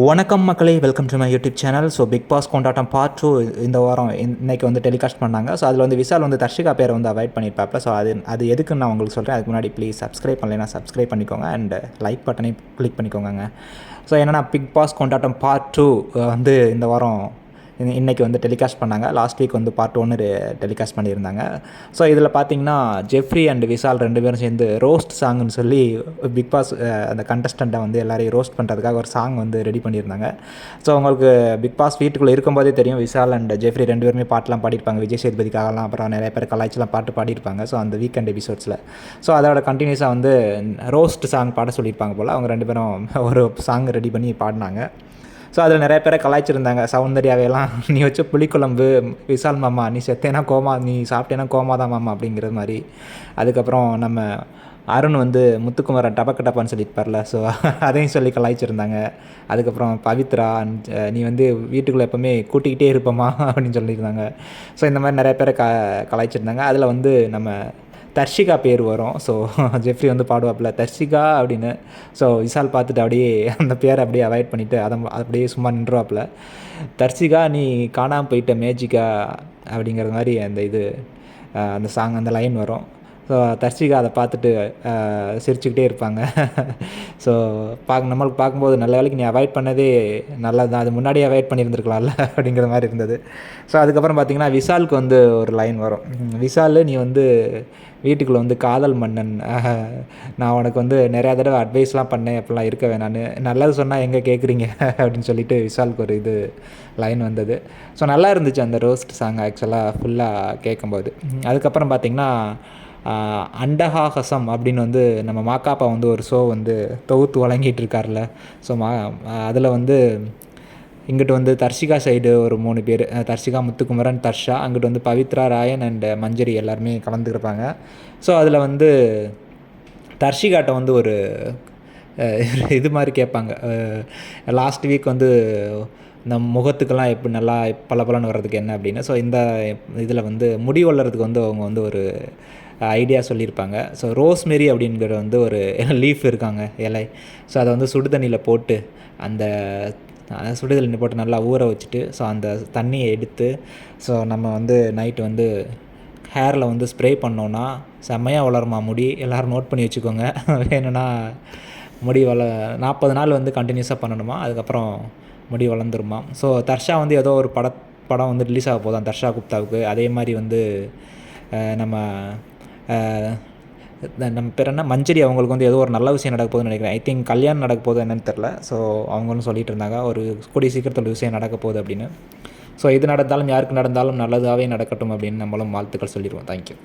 வணக்கம் மக்களே, welcome to my YouTube channel. So Bigg Boss கொண்டாட்டம் பார்ட் 2 இந்த வாரம் இன்னைக்கு வந்து டெலிகாஸ்ட் பண்ணாங்க. ஸோ அதில் வந்து விஷால் வந்து தர்ஷிகா பேரை வந்து அவாய்ட் பண்ணியிருப்பாப்ல. ஸோ அது எதுக்குன்னு நான் உங்களுக்கு சொல்கிறேன். அதுக்கு முன்னாடி ப்ளீஸ் சப்ஸ்கிரைப் பண்ணலைன்னா சப்ஸ்கிரைப் பண்ணிக்கோங்க அண்ட் லைக் பட்டனை கிளிக் பண்ணிக்கோங்க. ஸோ என்னென்னா பிக் பாஸ் கொண்டாட்டம் பார்ட் 2 வந்து இந்த வாரம் இன்றைக்கி வந்து டெலிகாஸ்ட் பண்ணாங்க. லாஸ்ட் வீக் வந்து பார்ட் 1 டெலிகாஸ்ட் பண்ணியிருந்தாங்க. ஸோ இதில் பார்த்தீங்கன்னா ஜெஃப்ரி அண்ட் விஷால் 2 பேரும் சேர்ந்து ரோஸ்ட் சாங்னு சொல்லி பிக் பாஸ் அந்த கண்டஸ்டண்ட்டை வந்து எல்லாரையும் ரோஸ்ட் பண்ணுறதுக்காக ஒரு சாங் வந்து ரெடி பண்ணியிருந்தாங்க. ஸோ உங்களுக்கு பிக் பாஸ் வீட்டுக்குள்ளே இருக்கும்போதே தெரியும், விஷால் அண்ட் ஜெஃப்ரி 2 பேருமே பாட்டெலாம் பாடியிருப்பாங்க. விஜய் சேதுபதிக்காகலாம், அப்புறம் நிறைய பேர் கலாய்ச்சிலாம் பாட்டு பாடியிருப்பாங்க. ஸோ அந்த வீக்கெண்ட் எபிசோட்ஸில் ஸோ அதோட கண்டினியூஸாக வந்து ரோஸ்ட் சாங் பாட சொல்லியிருப்பாங்க போல். அவங்க 2 பேரும் ஒரு சாங் ரெடி பண்ணி பாடினாங்க. ஸோ அதில் நிறைய பேரை கலாய்ச்சிருந்தாங்க. சௌந்தர்யாவையெல்லாம் நீ வச்ச புளிக்குழம்பு விஷால் மாமா, நீ செத்தேனா கோமா, நீ சாப்பிட்டேனா கோமா தான் மாமா அப்படிங்கிற மாதிரி. அதுக்கப்புறம் நம்ம அருண் வந்து முத்துக்குமரன் டபக்கு டப்பான்னு சொல்லியிருப்பார்ல, ஸோ அதையும் சொல்லி கலாய்ச்சிருந்தாங்க. அதுக்கப்புறம் பவித்ரா நீ வந்து வீட்டுக்குள்ளே எப்போவுமே கூட்டிக்கிட்டே இருப்போமா அப்படின்னு சொல்லியிருந்தாங்க. ஸோ இந்த மாதிரி நிறைய பேரை கலாய்ச்சிருந்தாங்க. அதில் வந்து நம்ம தர்ஷிகா பேர் வரும். ஸோ ஜெஃப்ரி வந்து பாடுவாப்பில் தர்ஷிகா அப்படின்னு. ஸோ விஷால் பார்த்துட்டு அப்படியே அந்த பேரை அப்படியே அவாய்ட் பண்ணிவிட்டு அதை அப்படியே சும்மா நின்றுவாப்பில். தர்ஷிகா நீ காணாமல் போயிட்ட மேஜிக்கா அப்படிங்கிற மாதிரி அந்த சாங் அந்த லைன் வரும். ஸோ தர்ஷிகா அதை பார்த்துட்டு சிரிச்சுக்கிட்டே இருப்பாங்க. ஸோ நம்மளுக்கு பார்க்கும்போது நல்ல வேலைக்கு நீ அவாய்ட் பண்ணதே நல்லது தான், அது முன்னாடியே அவாய்ட் பண்ணியிருந்துருக்கலாம்ல அப்படிங்கிற மாதிரி இருந்தது. ஸோ அதுக்கப்புறம் பார்த்திங்கன்னா விஷாலுக்கு வந்து ஒரு லைன் வரும். விஷால் நீ வந்து வீட்டுக்குள்ளே வந்து காதல் மன்னன், நான் உனக்கு வந்து நிறையா தடவை அட்வைஸ்லாம் பண்ணேன், அப்படிலாம் இருக்க வேணான்னு, நல்லது சொன்னால் எங்கே கேட்குறீங்க அப்படின்னு சொல்லிட்டு விஷாலுக்கு ஒரு லைன் வந்தது. ஸோ நல்லா இருந்துச்சு அந்த ரோஸ்ட் சாங் ஆக்சுவலாக ஃபுல்லாக கேட்கும்போது. அதுக்கப்புறம் பார்த்திங்கன்னா அண்டஹாகசம் அப்படின்னு வந்து நம்ம மாக்காப்பா வந்து ஒரு ஷோ வந்து தொகுத்து வழங்கிட்டு இருக்கார்ல. ஸோ அதில் வந்து இங்கிட்டு வந்து தர்ஷிகா சைடு ஒரு 3 பேர், தர்ஷிகா, முத்துக்குமரன், தர்ஷா, அங்கிட்டு வந்து பவித்ரா, ராயன் அண்ட் மஞ்சரி எல்லாருமே கலந்துருப்பாங்க. ஸோ அதில் வந்து தர்ஷிகாட்ட வந்து ஒரு இது மாதிரி கேட்பாங்க. லாஸ்ட் வீக் வந்து நம் முகத்துக்கெல்லாம் எப்படி நல்லா பளபளன்னு வர்றதுக்கு என்ன அப்படின்னு. ஸோ இந்த இதில் வந்து முடி வளர்கிறதுக்கு வந்து அவங்க வந்து ஒரு ஐடியா சொல்லியிருப்பாங்க. ஸோ ரோஸ்மெரி அப்படிங்கிற வந்து ஒரு லீஃப் இருக்காங்க, இலை. ஸோ அதை வந்து சுடு தண்ணியில் போட்டு அந்த சுடுதண்ணி போட்டு நல்லா ஊற வச்சுட்டு, ஸோ அந்த தண்ணியை எடுத்து ஸோ நம்ம வந்து நைட்டு வந்து ஹேரில் வந்து ஸ்ப்ரே பண்ணோன்னா செம்மையாக வளருமா முடி. எல்லோரும் நோட் பண்ணி வச்சுக்கோங்க. வேணும்னா முடி 40 நாள் வந்து கண்டினியூஸாக பண்ணணுமா, அதுக்கப்புறம் முடி வளர்ந்துருமா. ஸோ தர்ஷா வந்து ஏதோ ஒரு படம் வந்து ரிலீஸ் ஆக போதான் தர்ஷா குப்தாவுக்கு. அதே மாதிரி வந்து நம்ம பேர் என்ன, மஞ்சரி, அவங்களுக்கு வந்து ஏதோ ஒரு நல்ல விஷயம் நடக்க போகுதுன்னு நினைக்கிறேன். ஐ திங்க் கல்யாணம் நடக்க போகுது என்னன்னு தெரில. ஸோ அவங்களும் சொல்லிட்டு இருந்தாங்க ஒரு கூடிய சீக்கிரத்தில் ஒரு விஷயம் நடக்க போகுது அப்படின்னு. ஸோ இது நடந்தாலும் யாருக்கு நடந்தாலும் நல்லதாகவே நடக்கட்டும் அப்படின்னு நம்மளும் வாழ்த்துக்கள் சொல்லிடுவோம். தேங்க்யூ.